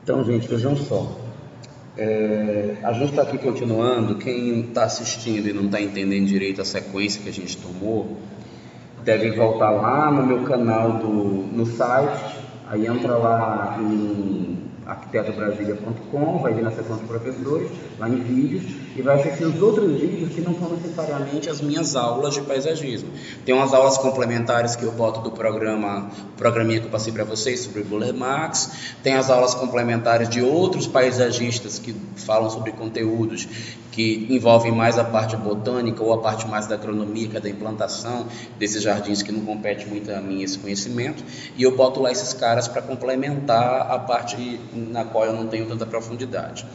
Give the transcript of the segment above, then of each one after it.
Então, gente, vejam só. A gente está aqui continuando. Quem está assistindo e não está entendendo direito a sequência que a gente tomou, deve voltar lá no meu canal no site. Aí entra lá em arquitetobrasilia.com, vai vir na seção de professores, lá em vídeos, e vai assistir os outros vídeos que não são necessariamente as minhas aulas de paisagismo. Tem umas aulas complementares que eu boto do programinha que eu passei para vocês sobre Buller Marx. Tem as aulas complementares de outros paisagistas que falam sobre conteúdos que envolvem mais a parte botânica ou a parte mais da agronomia, da implantação desses jardins que não compete muito a mim esse conhecimento, e eu boto lá esses caras para complementar a parte na qual eu não tenho tanta profundidade.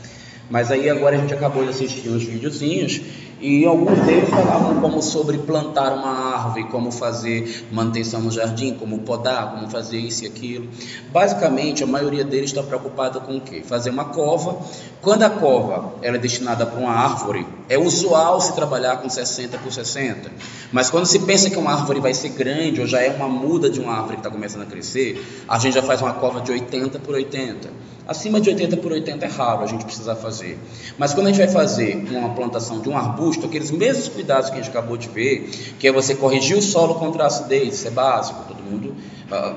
Mas aí agora a gente acabou de assistir uns videozinhos e alguns deles falavam como sobre plantar uma árvore, como fazer manutenção no jardim, como podar, como fazer isso e aquilo. Basicamente, a maioria deles está preocupada com o quê? Fazer uma cova. Quando a cova ela é destinada para uma árvore, é usual se trabalhar com 60 por 60. Mas quando se pensa que uma árvore vai ser grande ou já é uma muda de uma árvore que está começando a crescer, a gente já faz uma cova de 80 por 80. Acima de 80 por 80 é raro a gente precisar fazer. Mas quando a gente vai fazer uma plantação de um arbusto, aqueles mesmos cuidados que a gente acabou de ver, que é você corrigir o solo contra a acidez, isso é básico, todo mundo,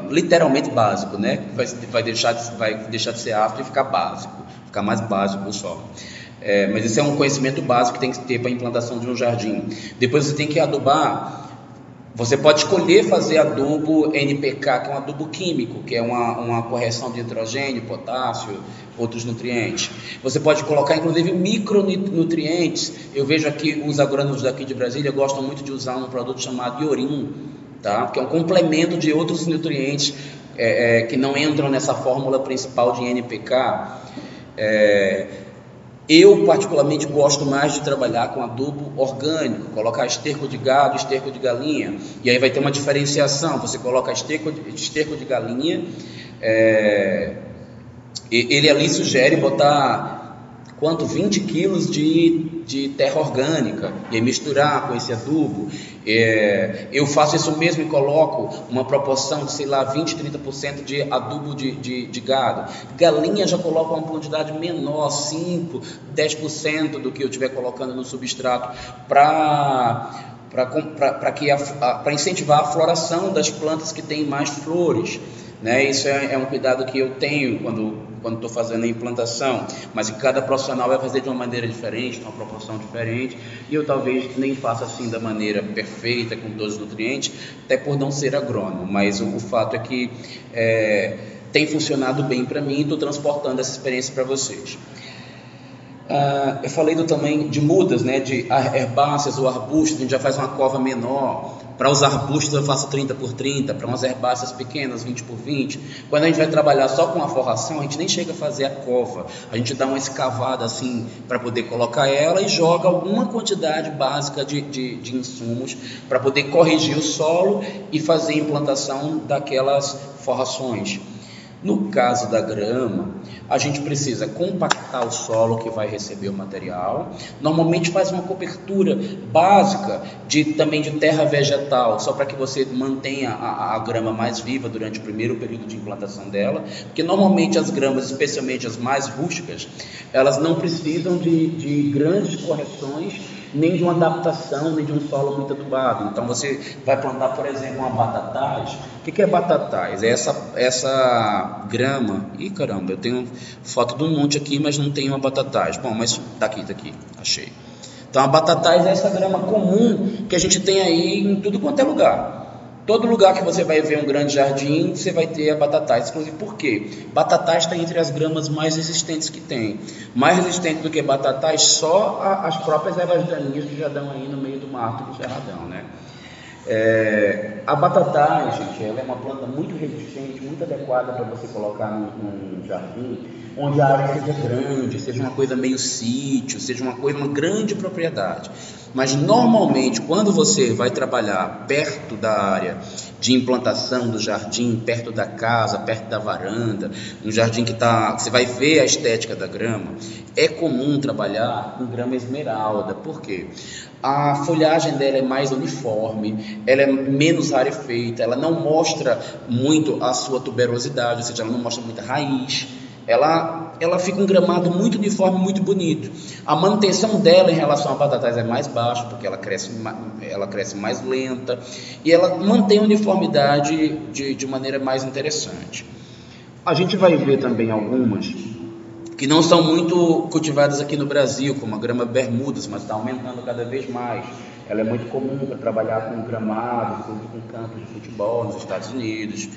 literalmente básico, né? Vai deixar de ser ácido e ficar básico, ficar mais básico o solo. Mas isso é um conhecimento básico que tem que ter para a implantação de um jardim. Depois você tem que adubar. Você pode escolher fazer adubo NPK, que é um adubo químico, que é uma correção de nitrogênio, potássio, outros nutrientes. Você pode colocar, inclusive, micronutrientes. Eu vejo aqui, os agrônomos daqui de Brasília gostam muito de usar um produto chamado iorim, tá? Que é um complemento de outros nutrientes que não entram nessa fórmula principal de NPK. Eu particularmente gosto mais de trabalhar com adubo orgânico, colocar esterco de gado, esterco de galinha, e aí vai ter uma diferenciação. Você coloca esterco de galinha, ele ali sugere botar 20 quilos de terra orgânica e aí misturar com esse adubo. Eu faço isso mesmo e coloco uma proporção de, sei lá, 20, 30% de adubo de gado. Galinha já coloca uma quantidade menor, 5, 10% do que eu estiver colocando no substrato, para incentivar a floração das plantas que têm mais flores. Né? Isso é um cuidado que eu tenho quando estou fazendo a implantação, mas que cada profissional vai fazer de uma maneira diferente, de uma proporção diferente, e eu talvez nem faça assim da maneira perfeita, com todos os nutrientes, até por não ser agrônomo, mas o fato é que tem funcionado bem para mim e estou transportando essa experiência para vocês. Eu falei também de mudas, né, de herbáceas ou arbustos. A gente já faz uma cova menor. Para os arbustos eu faço 30 por 30, para umas herbáceas pequenas 20 por 20. Quando a gente vai trabalhar só com a forração, a gente nem chega a fazer a cova, a gente dá uma escavada assim para poder colocar ela e joga alguma quantidade básica de insumos para poder corrigir o solo e fazer a implantação daquelas forrações. No caso da grama, a gente precisa compactar o solo que vai receber o material. Normalmente faz uma cobertura básica também de terra vegetal, só para que você mantenha a grama mais viva durante o primeiro período de implantação dela, porque normalmente as gramas, especialmente as mais rústicas, elas não precisam de grandes correções, nem de uma adaptação, nem de um solo muito adubado. Então você vai plantar, por exemplo, uma batatais. O que é batatais? É essa grama. Ih, caramba, eu tenho foto de um monte aqui, mas não tenho uma batatais. Bom, mas tá aqui, achei. Então a batatais é essa grama comum que a gente tem aí em tudo quanto é lugar. Todo lugar que você vai ver um grande jardim, você vai ter a batatais. Inclusive, por quê? Batatais está entre as gramas mais resistentes que tem. Mais resistente do que batatais, só as próprias ervas daninhas que já dão aí no meio do mato do cerradão, né? A batatais, gente, ela é uma planta muito resistente, muito adequada para você colocar num jardim, onde a área seja grande, seja uma coisa meio sítio, seja uma grande propriedade. Mas normalmente, quando você vai trabalhar perto da área de implantação do jardim, perto da casa, perto da varanda, um jardim que você vai ver a estética da grama, é comum trabalhar com grama esmeralda. Por quê? A folhagem dela é mais uniforme, ela é menos rarefeita, ela não mostra muito a sua tuberosidade, ou seja, ela não mostra muita raiz. ela fica um gramado muito uniforme, muito bonito. A manutenção dela em relação à batatais é mais baixa, porque ela cresce mais lenta, e ela mantém a uniformidade de maneira mais interessante. A gente vai ver também algumas que não são muito cultivadas aqui no Brasil, como a grama bermudas, mas está aumentando cada vez mais. Ela é muito comum para trabalhar com gramados, com campos de futebol nos Estados Unidos.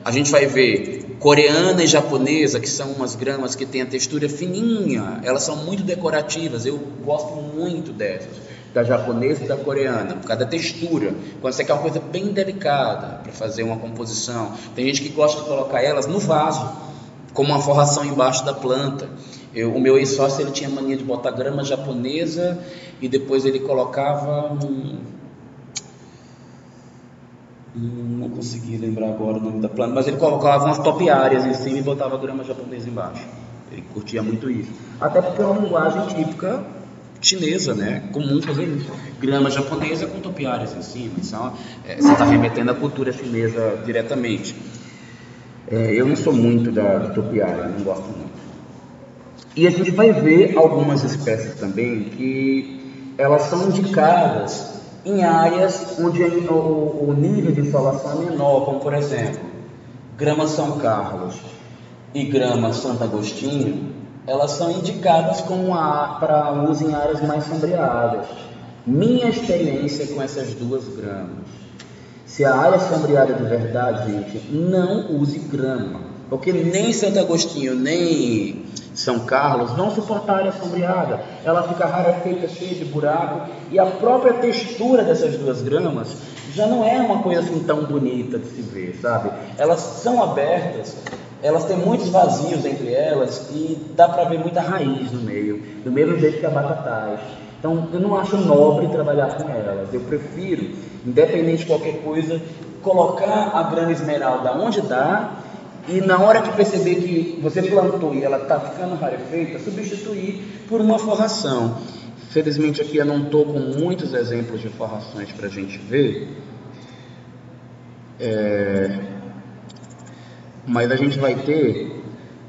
A gente vai ver coreana e japonesa, que são umas gramas que têm a textura fininha, elas são muito decorativas, eu gosto muito dessas, da japonesa e da coreana, por causa da textura, quando você quer uma coisa bem delicada para fazer uma composição. Tem gente que gosta de colocar elas no vaso, como uma forração embaixo da planta. O meu ex-sócio, ele tinha mania de botar grama japonesa e depois ele colocava não consegui lembrar agora o nome da planta, mas ele colocava umas topiárias em cima e botava grama japonesa embaixo. Ele curtia muito isso. Até porque é uma linguagem típica chinesa, né? Comum fazer isso. Grama japonesa com topiárias em cima. Então, você está remetendo à cultura chinesa diretamente. Eu não sou muito da topiária, não gosto muito. E a gente vai ver algumas espécies também que elas são indicadas em áreas onde o nível de insolação é menor, como por exemplo, grama São Carlos e grama Santo Agostinho, elas são indicadas para uso em áreas mais sombreadas. Minha experiência com essas duas gramas: se a área é sombreada de verdade, gente, não use grama, porque nem Santo Agostinho, nem São Carlos vão suportar a área sombreada. Ela fica rarefeita, cheia de buraco, e a própria textura dessas duas gramas já não é uma coisa assim tão bonita de se ver, sabe? Elas são abertas, elas têm muitos vazios entre elas e dá para ver muita raiz no meio, do mesmo jeito que a batatais. Então, eu não acho nobre trabalhar com elas. Eu prefiro, independente de qualquer coisa, colocar a grama esmeralda onde dá, e na hora que perceber que você plantou e ela está ficando rarefeita, substituir por uma forração. Felizmente aqui eu não estou com muitos exemplos de forrações para a gente ver, mas a gente vai ter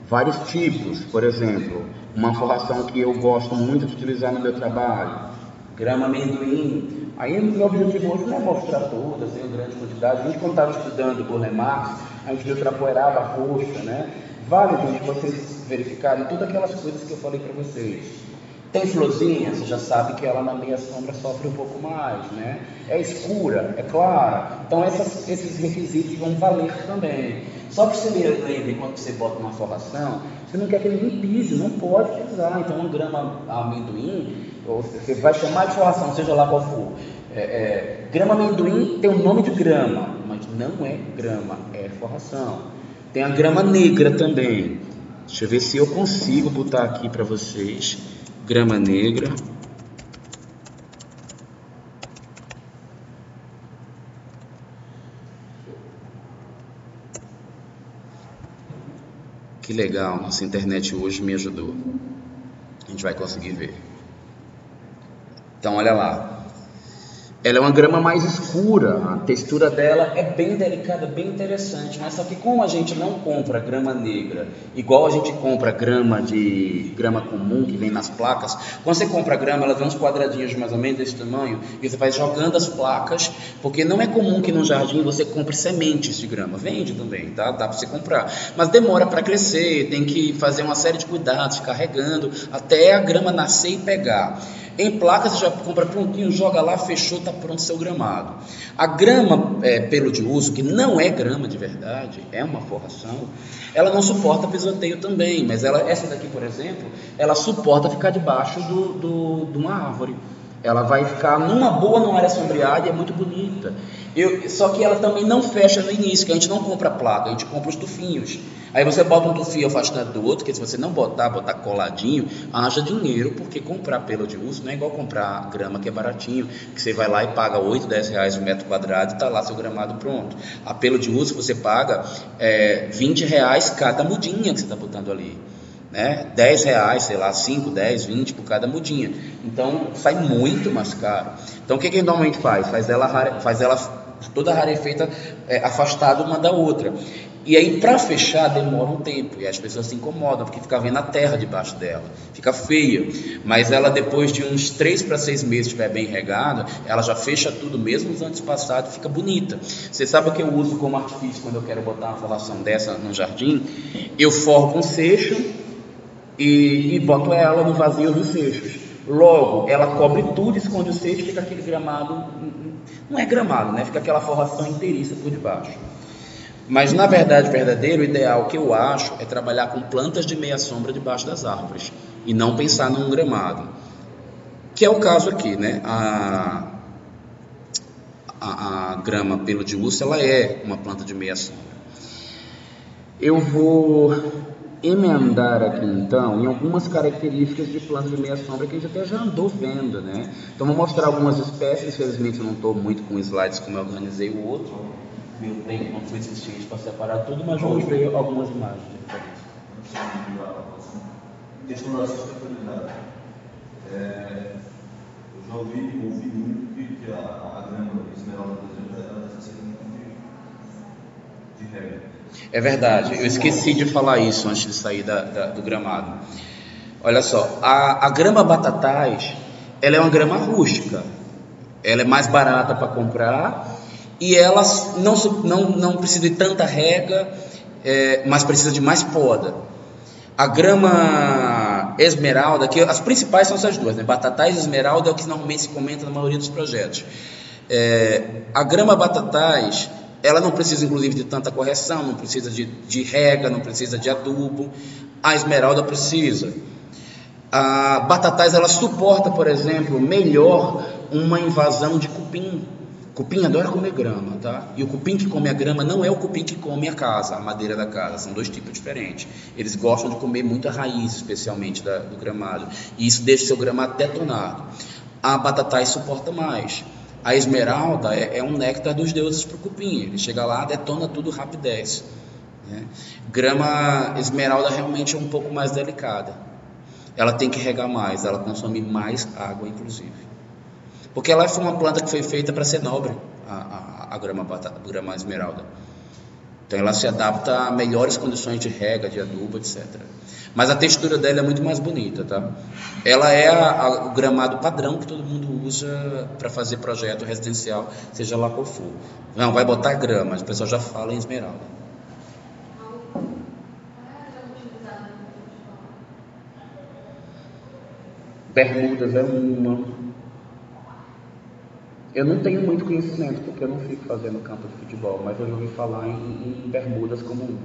vários tipos. Por exemplo, uma forração que eu gosto muito de utilizar no meu trabalho, grama amendoim. Aí o meu objetivo hoje não é mostrar todas em grande quantidade. A gente, quando estava estudando o Burle Marx, a gente viu trapoeraba roxa, né? Vale, gente, vocês verificarem todas aquelas coisas que eu falei para vocês. Tem florzinha, você já sabe que ela na meia sombra sofre um pouco mais, né? É escura, é clara. Então esses requisitos vão valer também. Só que você lembre, quando você bota uma forração, você não quer que ninguém pise, não pode pisar. Então uma grama amendoim, ou você vai chamar de forração, seja lá qual for. Grama amendoim tem o nome de grama, mas não é grama, é forração. Tem a grama negra também. Deixa eu ver se eu consigo botar aqui para vocês. Grama negra. Que legal, nossa internet hoje me ajudou. A gente vai conseguir ver. Então, olha lá. Ela é uma grama mais escura, a textura dela é bem delicada, bem interessante, mas só que como a gente não compra grama negra, igual a gente compra grama comum que vem nas placas, quando você compra a grama, ela vem uns quadradinhos mais ou menos desse tamanho, e você vai jogando as placas, porque não é comum que no jardim você compre sementes de grama, vende também, tá? Dá para você comprar, mas demora para crescer, tem que fazer uma série de cuidados, carregando, até a grama nascer e pegar. Em placa você já compra prontinho, joga lá, fechou, está pronto o seu gramado. A grama pelo de uso, que não é grama de verdade, é uma forração, ela não suporta pisoteio também, mas essa daqui, por exemplo, ela suporta ficar debaixo de uma árvore. Ela vai ficar numa área sombreada e é muito bonita. Só que ela também não fecha no início, que a gente não compra placa, a gente compra os tufinhos. Aí você bota um tufinho afastado do outro, que se você não botar coladinho, haja dinheiro, porque comprar pelo de uso não é igual comprar grama, que é baratinho, que você vai lá e paga 8, 10 reais o metro quadrado e está lá seu gramado pronto. A pelo de uso você paga 20 reais cada mudinha que você está botando ali. Né? 10 reais, sei lá, 5, 10, 20 por cada mudinha. Então sai muito mais caro. Então o que normalmente faz? Faz ela toda rarefeita afastada uma da outra. E aí, para fechar, demora um tempo, e as pessoas se incomodam, porque fica vendo a terra debaixo dela, fica feia. Mas ela, depois de uns 3 para 6 meses, estiver bem regada, ela já fecha tudo, mesmo os anos passados, fica bonita. Você sabe o que eu uso como artifício quando eu quero botar uma forração dessa no jardim? Eu forro um seixo e boto ela no vazio dos seixos. Logo, ela cobre tudo, esconde o seixo, fica aquele gramado, não é gramado, né? Fica aquela forração inteiriça por debaixo. Mas, na verdade, verdadeiro, o ideal que eu acho é trabalhar com plantas de meia sombra debaixo das árvores e não pensar num gramado, que é o caso aqui, né? A grama pelo de urso, ela é uma planta de meia sombra. Eu vou emendar aqui, então, em algumas características de planta de meia sombra que a gente até já andou vendo, né? Então, vou mostrar algumas espécies. Infelizmente, eu não estou muito com slides como eu organizei o outro. Meu tempo não foi suficiente para separar tudo, mas eu mostrei algumas imagens de referência. Questão da sustentabilidade. Eu já ouvi muito que a grama esmeralda, por exemplo, ela necessita muito de regra. É verdade, eu esqueci de falar isso antes de sair do gramado. Olha só, a grama batatais, ela é uma grama rústica, ela é mais barata para comprar e ela não precisa de tanta rega, mas precisa de mais poda. A grama esmeralda, que as principais são essas duas, né? Batatais e esmeralda é o que normalmente se comenta na maioria dos projetos. A grama batatais, ela não precisa inclusive de tanta correção, não precisa de rega, não precisa de adubo. A esmeralda precisa. A batatais, ela suporta, por exemplo, melhor uma invasão de cupim. Cupim adora comer grama, tá? E o cupim que come a grama não é o cupim que come a casa, a madeira da casa. São dois tipos diferentes. Eles gostam de comer muita raiz, especialmente do gramado. E isso deixa o seu gramado detonado. A batatais suporta mais. A esmeralda é um néctar dos deuses para o cupim. Ele chega lá, detona tudo, rapidez, né? Grama esmeralda realmente é um pouco mais delicada. Ela tem que regar mais, ela consome mais água, inclusive. Porque ela foi uma planta que foi feita para ser nobre, a grama esmeralda. Então ela se adapta a melhores condições de rega, de adubo, etc. Mas a textura dela é muito mais bonita, tá? Ela é o gramado padrão que todo mundo usa para fazer projeto residencial, seja lá qual for. Não, vai botar grama, mas o pessoal já fala em esmeralda. Bermudas é uma. Eu não tenho muito conhecimento, porque eu não fico fazendo campo de futebol, mas eu já ouvi falar em bermudas como uma.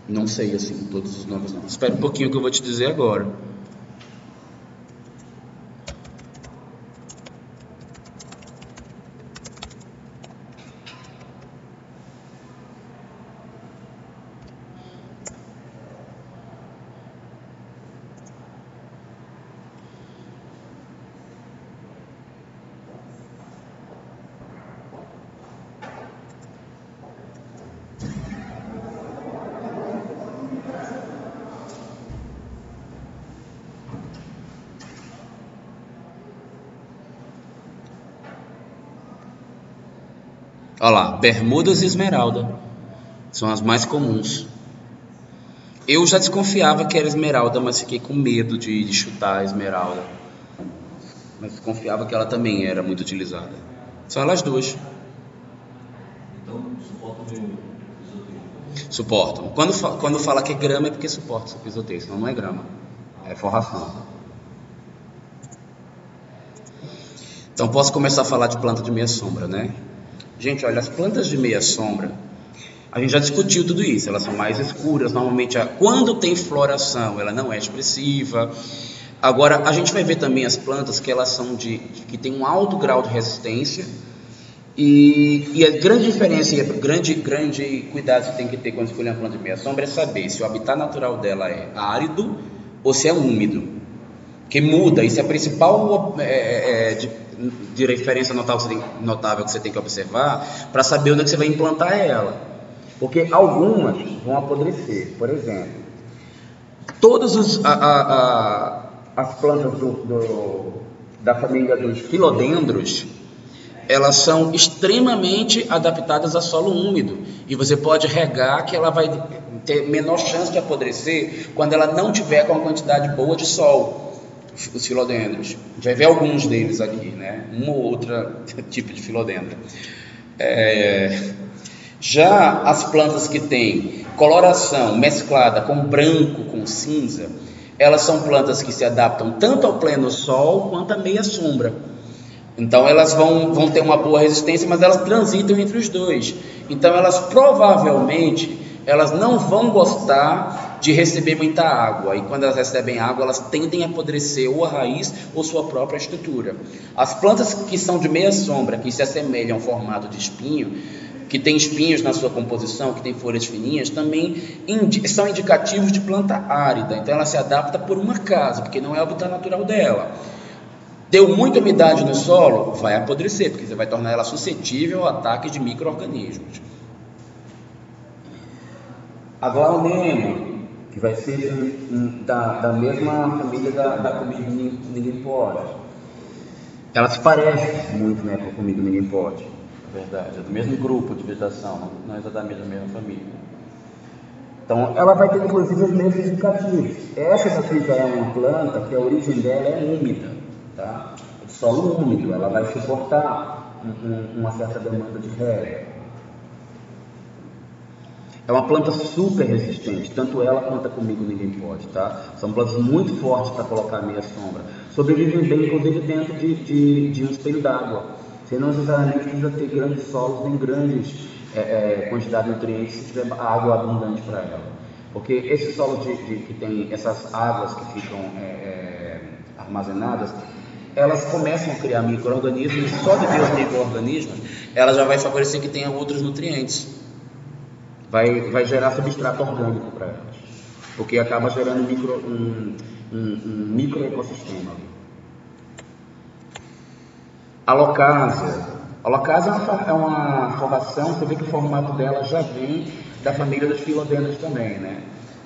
Não sei, assim, todos os nomes não. Espera um pouquinho que eu vou te dizer agora. Olha lá, bermudas e esmeralda são as mais comuns. Eu já desconfiava que era esmeralda, mas fiquei com medo de chutar a esmeralda. Mas desconfiava que ela também era muito utilizada. São elas duas. Então, suporta meio pisoteio. Suportam. Quando fala que é grama é porque suporta o pisoteio, senão não é grama, é forração. Então posso começar a falar de planta de meia sombra, né? Gente, olha, as plantas de meia sombra, a gente já discutiu tudo isso, elas são mais escuras, normalmente quando tem floração ela não é expressiva. Agora, a gente vai ver também as plantas que elas são que tem um alto grau de resistência e a grande diferença e o grande cuidado que tem que ter quando escolher uma planta de meia sombra é saber se o habitat natural dela é árido ou se é úmido, que muda, isso é a principal de referência notável que você tem que observar para saber onde é que você vai implantar ela, porque algumas vão apodrecer. Por exemplo, todas as plantas da família dos filodendros, elas são extremamente adaptadas a solo úmido. E você pode regar que ela vai ter menor chance de apodrecer quando ela não tiver com uma quantidade boa de sol. Os filodendros. A gente vai ver alguns deles aqui, né? Um ou outro tipo de filodendro. Já as plantas que têm coloração mesclada com branco, com cinza, elas são plantas que se adaptam tanto ao pleno sol quanto à meia sombra. Então elas vão ter uma boa resistência, mas elas transitam entre os dois. Então elas provavelmente não vão gostar de receber muita água. E quando elas recebem água, elas tendem a apodrecer ou a raiz ou sua própria estrutura. As plantas que são de meia sombra, que se assemelham ao formato de espinho, que tem espinhos na sua composição, que tem folhas fininhas, também são indicativos de planta árida. Então ela se adapta por um acaso, porque não é o habitat natural dela. Deu muita umidade no solo, vai apodrecer, porque você vai tornar ela suscetível ao ataque de micro-organismos. A Glaonema, que vai ser da mesma família da Comigo Ninguém Pode. Ela se parece muito, né, com a Comigo Ninguém Pode. É verdade, é do mesmo grupo de vegetação, não é da mesma família. Então, ela vai ter inclusive os mesmos indicativos. Essa daqui já é uma planta que a origem dela é úmida, tá? É solo úmido, ela vai suportar uma certa demanda de rega. É uma planta super resistente, tanto ela quanto a Comigo Ninguém Pode, tá? São plantas muito fortes para colocar meia sombra. Sobrevivem bem, inclusive, dentro de um espelho d'água. Você não necessariamente precisa ter grandes solos, nem grandes quantidade de nutrientes se tiver água abundante para ela. Porque esse solo que tem essas águas que ficam armazenadas, elas começam a criar micro-organismos, e só de ver os micro-organismos, ela já vai favorecer que tenha outros nutrientes. Vai gerar substrato orgânico para elas, porque acaba gerando um microecossistema. A Locásia é uma formação, você vê que o formato dela já vem da família dos filodendros também, né?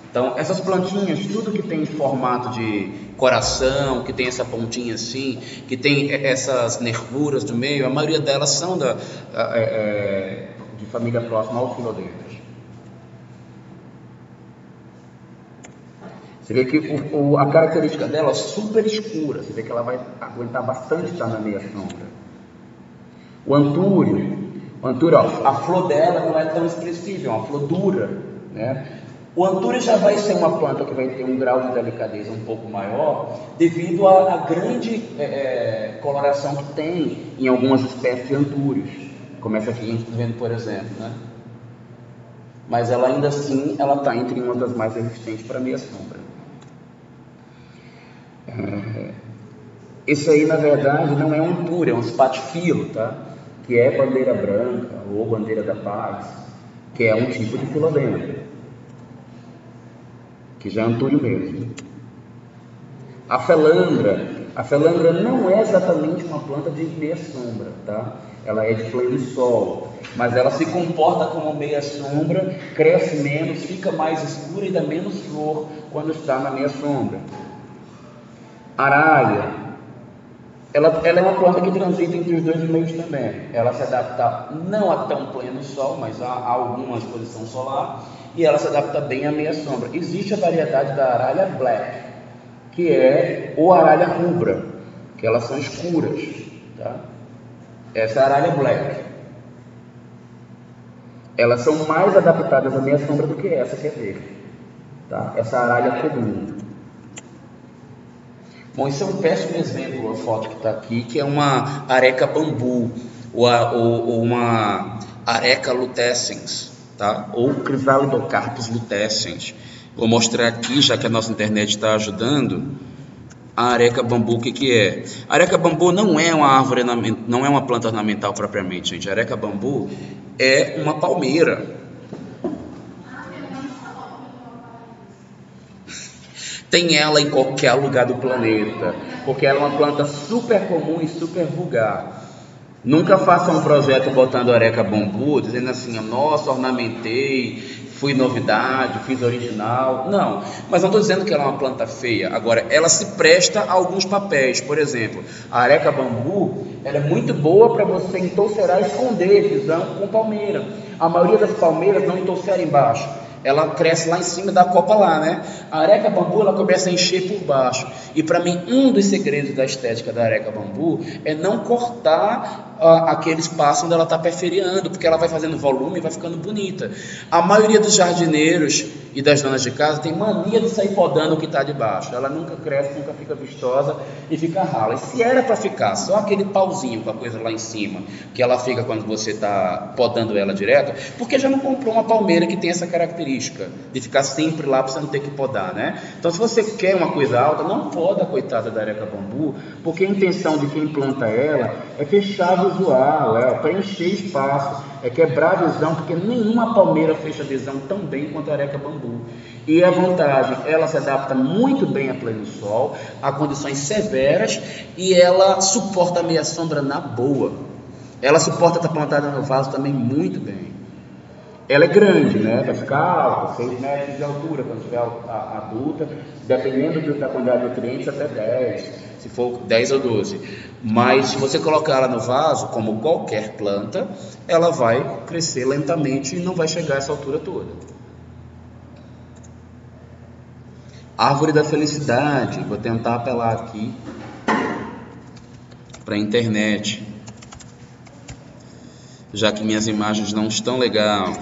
Então, essas plantinhas, tudo que tem formato de coração, que tem essa pontinha assim, que tem essas nervuras do meio, a maioria delas são de família próxima aos filodendros. Você vê que a característica dela é super escura, você vê que ela vai aguentar bastante estar na meia sombra. O antúrio, ó, a flor dela não é tão expressiva, é uma flor dura, né? O antúrio já vai ser uma planta que vai ter um grau de delicadeza um pouco maior, devido à grande coloração que tem em algumas espécies de antúrios, como essa aqui a gente está vendo, por exemplo, né? Mas ela ainda assim, ela está entre uma das mais resistentes para meia sombra. Esse aí, na verdade, não é um antúrio, é um spatifilo, tá? Que é bandeira branca ou bandeira da paz, que é um tipo de filodendro, que já é antúrio mesmo. A felandra não é exatamente uma planta de meia sombra, tá? Ela é de pleno sol, mas ela se comporta como meia sombra, cresce menos, fica mais escura e dá menos flor quando está na meia sombra. Aralha, ela é uma planta que transita entre os dois meios também. Ela se adapta não a tão pleno sol, mas a alguma exposição solar, e ela se adapta bem à meia sombra. Existe a variedade da aralha black, que é ou aralha rubra, que elas são escuras, tá? Essa é a aralha black. Elas são mais adaptadas à meia sombra do que essa que é verde, tá? Essa aralha comum. Bom, isso é um péssimo exemplo, a foto que está aqui, que é uma areca bambu, ou uma areca lutescens, tá? Ou Chrysalidocarpus lutescens. Vou mostrar aqui, já que a nossa internet está ajudando, a areca bambu. O que é? A areca bambu não é uma árvore, não é uma planta ornamental propriamente, gente. A areca bambu é uma palmeira. Tem ela em qualquer lugar do planeta, porque ela é uma planta super comum e super vulgar. Nunca faça um projeto botando areca bambu, dizendo assim, nossa, ornamentei, fui novidade, fiz original. Não, mas não estou dizendo que ela é uma planta feia. Agora, ela se presta a alguns papéis. Por exemplo, a areca bambu, ela é muito boa para você entolcerar e esconder visão com palmeira. A maioria das palmeiras não entolcera embaixo. Ela cresce lá em cima da copa lá, né? A areca bambu, ela começa a encher por baixo. E para mim, um dos segredos da estética da areca bambu é não cortar aquele espaço onde ela está perferiando, porque ela vai fazendo volume e vai ficando bonita. A maioria dos jardineiros e das donas de casa tem mania de sair podando o que está de baixo. Ela nunca cresce, nunca fica vistosa e fica rala. E se era para ficar só aquele pauzinho com a coisa lá em cima, que ela fica quando você está podando ela direto, porque já não comprou uma palmeira que tem essa característica de ficar sempre lá para você não ter que podar, né? Então, se você quer uma coisa alta, não poda a coitada da areca bambu, porque a intenção de quem planta ela é fechar a visual, é preencher espaço, é quebrar a visão, porque nenhuma palmeira fecha a visão tão bem quanto a areca bambu. E a vantagem, ela se adapta muito bem a pleno sol, a condições severas, e ela suporta a meia sombra na boa. Ela suporta estar plantada no vaso também muito bem. Ela é grande, né? Vai ficar alta, 6 metros de altura quando estiver adulta, dependendo da quantidade de nutrientes, até 10, se for 10 ou 12. Mas se você colocar ela no vaso, como qualquer planta, ela vai crescer lentamente e não vai chegar a essa altura toda. Árvore da felicidade, vou tentar apelar aqui para a internet, já que minhas imagens não estão legais.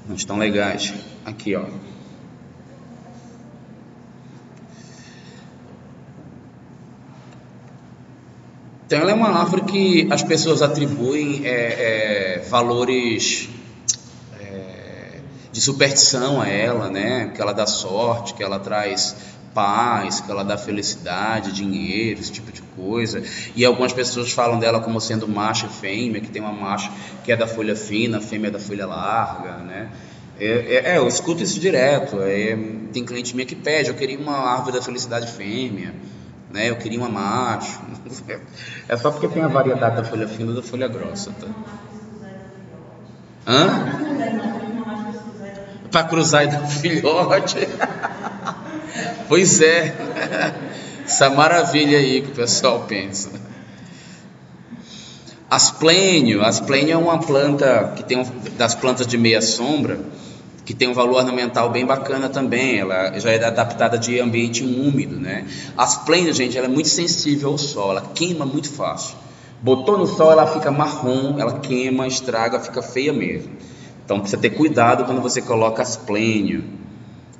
Não estão legais. Aqui, ó. Então, ela é uma árvore que as pessoas atribuem valores de superstição a ela, né? Que ela dá sorte, que ela traz paz, que ela dá felicidade, dinheiro, esse tipo de coisa. E algumas pessoas falam dela como sendo macho e fêmea, que tem uma macho que é da folha fina, a fêmea é da folha larga, né? Eu escuto isso direto. Tem cliente minha que pede, eu queria uma árvore da felicidade fêmea, né? Eu queria uma macho. É só porque tem a variedade da folha fina e da folha grossa, tá? Para cruzar e dar filhote. Pois é, essa maravilha aí que o pessoal pensa. Asplênio é uma planta que tem das plantas de meia sombra, que tem um valor ornamental bem bacana também. Ela já é adaptada de ambiente úmido, né? Asplênio, gente, ela é muito sensível ao sol, ela queima muito fácil. Botou no sol, ela fica marrom, ela queima, estraga, fica feia mesmo. Então precisa ter cuidado quando você coloca asplênio.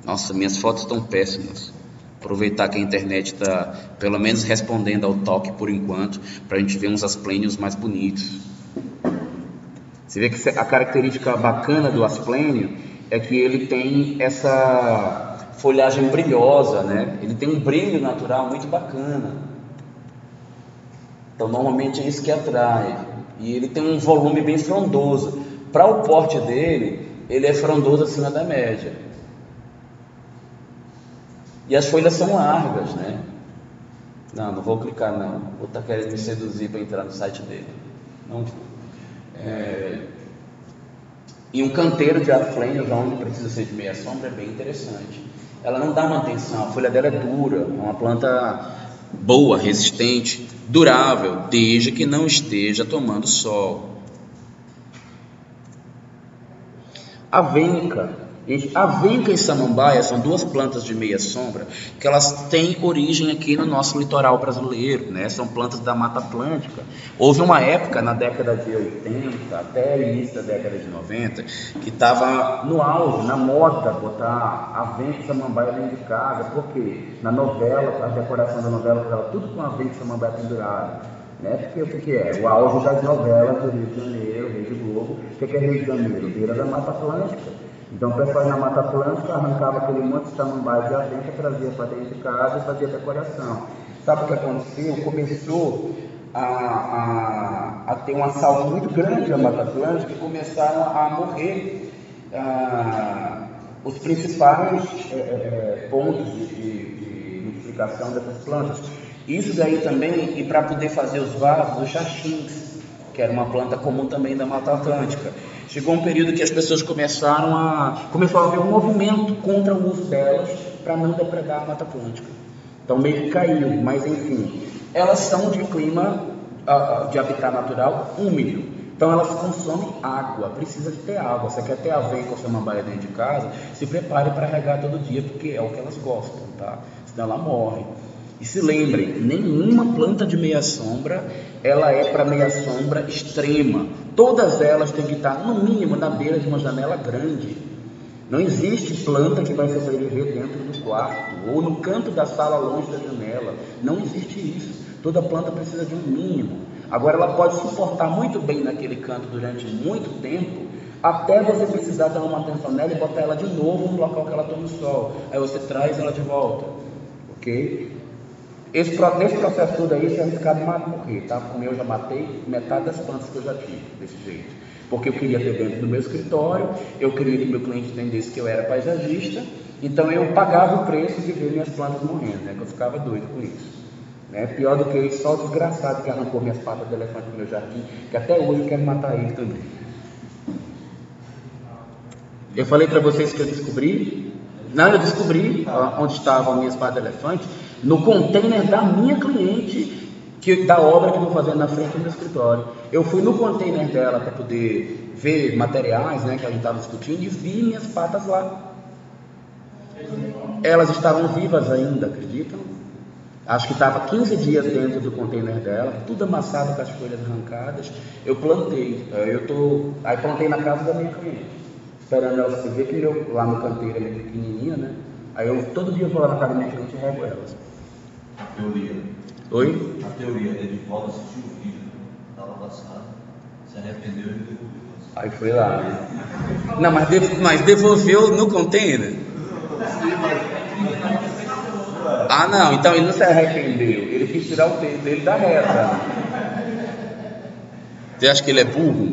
Nossa, minhas fotos estão péssimas. Aproveitar que a internet está pelo menos respondendo ao toque por enquanto, para a gente ver uns asplênios mais bonitos. Você vê que a característica bacana do asplênio é que ele tem essa folhagem brilhosa, né? Ele tem um brilho natural muito bacana. Então normalmente é isso que atrai. E ele tem um volume bem frondoso. Para o porte dele, ele é frondoso acima da média. E as folhas são largas, né? Não vou clicar não. Vou estar querendo me seduzir para entrar no site dele. Não vou. E um canteiro de asplênios, onde precisa ser de meia sombra, é bem interessante. Ela não dá manutenção, a folha dela é dura, é uma planta boa, resistente, durável, desde que não esteja tomando sol. Avenca e samambaia são duas plantas de meia sombra que elas têm origem aqui no nosso litoral brasileiro, né? São plantas da Mata Atlântica. Houve uma época na década de 80 até o início da década de 90 que estava no auge, na moda, botar avenca e samambaia dentro de casa. Por quê? Na novela, a decoração da novela estava tudo com avenca e samambaia pendurado, né? Porque o que é? O auge das novelas do Rio de Janeiro, Rede Globo. O que é Rio de Janeiro? Beira da Mata Atlântica. Então o pessoal na Mata Atlântica arrancava aquele monte de samambaia de avenca, trazia para dentro de casa e fazia decoração. Sabe o que aconteceu? Começou a ter um assalto muito grande na Mata Atlântica e começaram a morrer os principais pontos de multiplicação dessas plantas. Isso daí também, e para poder fazer os vasos, os xaxins, que era uma planta comum também da Mata Atlântica. chegou um período que as pessoas começou a haver um movimento contra o uso delas para não depredar a Mata Atlântica. Então meio que caiu, mas enfim, elas são de clima, de habitat natural úmido. Então elas consomem água, precisa de ter água. Você quer ter aveia com a samambaia dentro de casa, se prepare para regar todo dia, porque é o que elas gostam, tá? Senão ela morre. E se lembrem, nenhuma planta de meia sombra, ela é para meia sombra extrema. Todas elas têm que estar, no mínimo, na beira de uma janela grande. Não existe planta que vai sobreviver dentro do quarto, ou no canto da sala longe da janela. Não existe isso. Toda planta precisa de um mínimo. Agora, ela pode suportar muito bem naquele canto durante muito tempo, até você precisar dar uma atenção nela e botar ela de novo no local que ela toma o sol. Aí você traz ela de volta, ok? Nesse processo todo aí, você é arriscado morrer, tá? Como eu já matei metade das plantas que eu já tive, desse jeito. Porque eu queria ter dentro do meu escritório, eu queria que meu cliente entendesse que eu era paisagista, então eu pagava o preço de ver minhas plantas morrendo, né? Que eu ficava doido com isso. Né? Pior do que isso, só o desgraçado que arrancou minhas patas de elefante no meu jardim, que até hoje eu quero matar ele também. Eu falei para vocês que eu descobri onde estavam minhas patas de elefante, no container da minha cliente, da obra que eu estou fazendo na frente do meu escritório. Eu fui no container dela para poder ver materiais, né, que a gente estava discutindo, e vi minhas patas lá. Elas estavam vivas ainda, acreditam? Acho que estava 15 dias dentro do container dela, tudo amassado com as folhas arrancadas. Eu plantei, aí plantei na casa da minha cliente, esperando ela se ver que lá no canteiro é meio pequenininha, né? Aí todo dia eu vou lá na casa da minha cliente e rego elas. A teoria. Oi? A teoria, Edivaldo assistiu o vídeo, estava passado, se arrependeu e devolveu. Aí foi lá. Não, mas devolveu no container? Ah, não, então ele não se arrependeu. Ele quis tirar o dedo dele da reta. Você acha que ele é burro?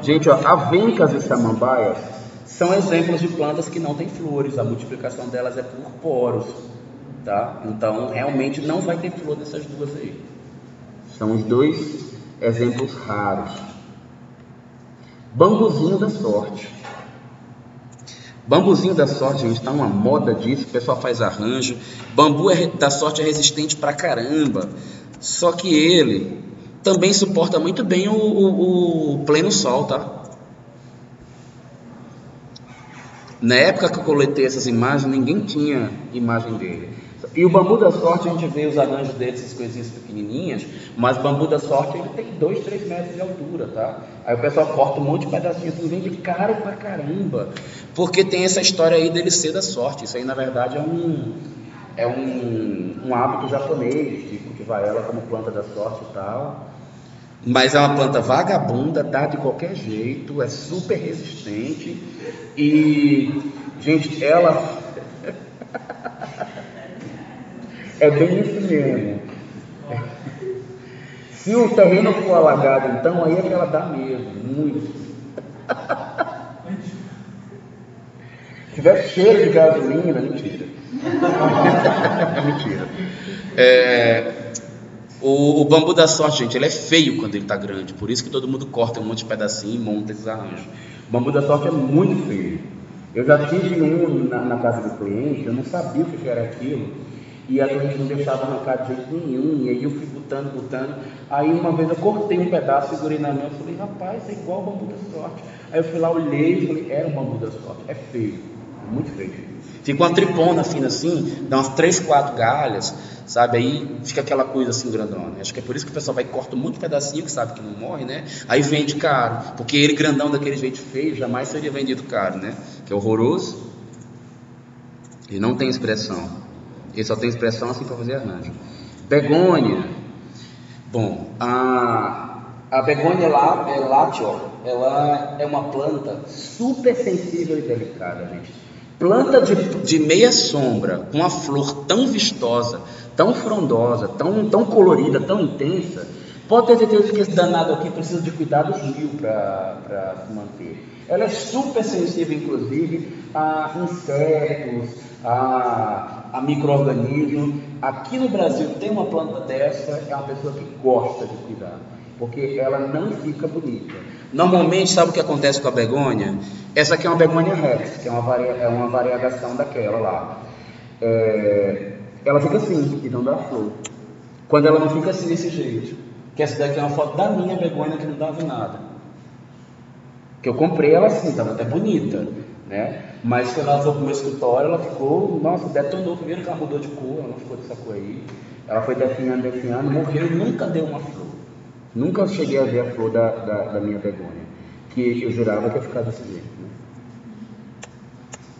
Gente, ó, avencas e samambaias são exemplos de plantas que não têm flores. A multiplicação delas é por poros, tá? Então, realmente não vai ter flor dessas duas aí. São os dois exemplos raros. Bambuzinho da sorte. Bambuzinho da sorte, gente, tá uma moda disso, o pessoal faz arranjo. Bambu da sorte é resistente pra caramba, só que ele também suporta muito bem o pleno sol, tá? Na época que eu coletei essas imagens, ninguém tinha imagem dele. E o bambu da sorte, a gente vê os arranjos dele, essas coisinhas pequenininhas, mas o bambu da sorte, ele tem 2, 3 metros de altura, tá? Aí o pessoal corta um monte de pedacinhos e vende caro pra caramba, porque tem essa história aí dele ser da sorte. Isso aí, na verdade, é um hábito japonês, de cultivar ela como planta da sorte e tal. Mas é uma planta vagabunda, dá de qualquer jeito, é super resistente e, gente, ela é bem isso mesmo. Se o terreno for alagado, então, aí é que ela dá mesmo, muito. Se tiver cheiro de gasolina, mentira. Mentira. O bambu da sorte, gente, ele é feio quando ele está grande, por isso que todo mundo corta um monte de pedacinho e monta esses arranjos. O bambu da sorte é muito feio. Eu já tive um na casa do cliente, eu não sabia o que era aquilo, e a cliente não deixava arrancar de jeito nenhum, e aí eu fui botando. Aí uma vez eu cortei um pedaço, segurei na mão e falei, rapaz, é igual o bambu da sorte. Aí eu fui lá, olhei e falei, era o bambu da sorte, é feio, é muito feio. Fica uma tripona fina assim, dá umas 3, 4 galhas, sabe? Aí fica aquela coisa assim grandona. Acho que é por isso que o pessoal vai e corta um monte de pedacinho, que sabe que não morre, né? Aí vende caro, porque ele grandão daquele jeito feio jamais seria vendido caro, né? Que é horroroso. Ele não tem expressão. Ele só tem expressão assim para fazer arranjo. Begônia. Bom, a begônia látior, ela é uma planta super sensível e delicada, gente. Planta de meia sombra, com a flor tão vistosa, tão frondosa, tão colorida, tão intensa, pode ter certeza que esse danado aqui precisa de cuidados mil para se manter. Ela é super sensível, inclusive, a insetos, a a micro-organismo. Aqui no Brasil tem uma planta dessa, é uma pessoa que gosta de cuidar, porque ela não fica bonita. Normalmente, sabe o que acontece com a begônia? Essa aqui é uma begônia rex, que é uma variação daquela lá. Ela fica assim, e não dá flor. Quando ela não fica assim, desse jeito. Que essa daqui é uma foto da minha begônia que não dava nada. Que eu comprei ela assim, estava até bonita, né? Mas quando ela foi pro meu escritório, ela ficou, nossa, detonou. Primeiro que ela mudou de cor, ela não ficou dessa cor aí. Ela foi definhando, morreu e nunca deu uma flor. Nunca cheguei a ver a flor da minha begônia, que eu jurava que ia ficar desse jeito, né?